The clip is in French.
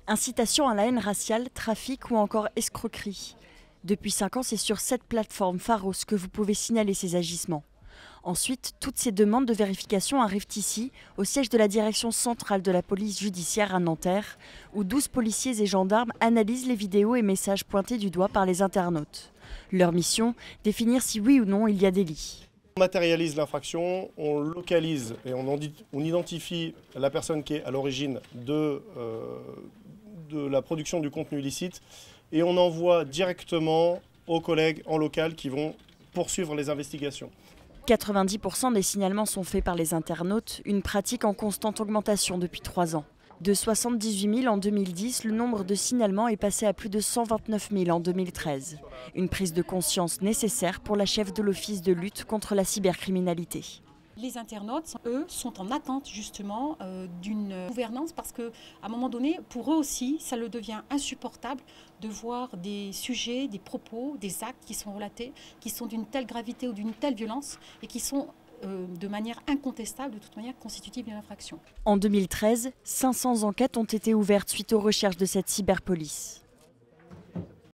Incitation à la haine raciale, trafic ou encore escroquerie. Depuis 5 ans, c'est sur cette plateforme Pharos que vous pouvez signaler ces agissements. Ensuite, toutes ces demandes de vérification arrivent ici, au siège de la direction centrale de la police judiciaire à Nanterre, où 12 policiers et gendarmes analysent les vidéos et messages pointés du doigt par les internautes. Leur mission, définir si oui ou non il y a délit. On matérialise l'infraction, on localise et on identifie la personne qui est à l'origine de la production du contenu illicite et on envoie directement aux collègues en local qui vont poursuivre les investigations. 90% des signalements sont faits par les internautes, une pratique en constante augmentation depuis 3 ans. De 78 000 en 2010, le nombre de signalements est passé à plus de 129 000 en 2013. Une prise de conscience nécessaire pour la chef de l'Office de lutte contre la cybercriminalité. Les internautes, eux, sont en attente justement d'une gouvernance parce qu'à un moment donné, pour eux aussi, ça le devient insupportable de voir des sujets, des propos, des actes qui sont relatés, qui sont d'une telle gravité ou d'une telle violence et qui sont de manière incontestable, de toute manière constitutive d'une infraction. En 2013, 500 enquêtes ont été ouvertes suite aux recherches de cette cyberpolice.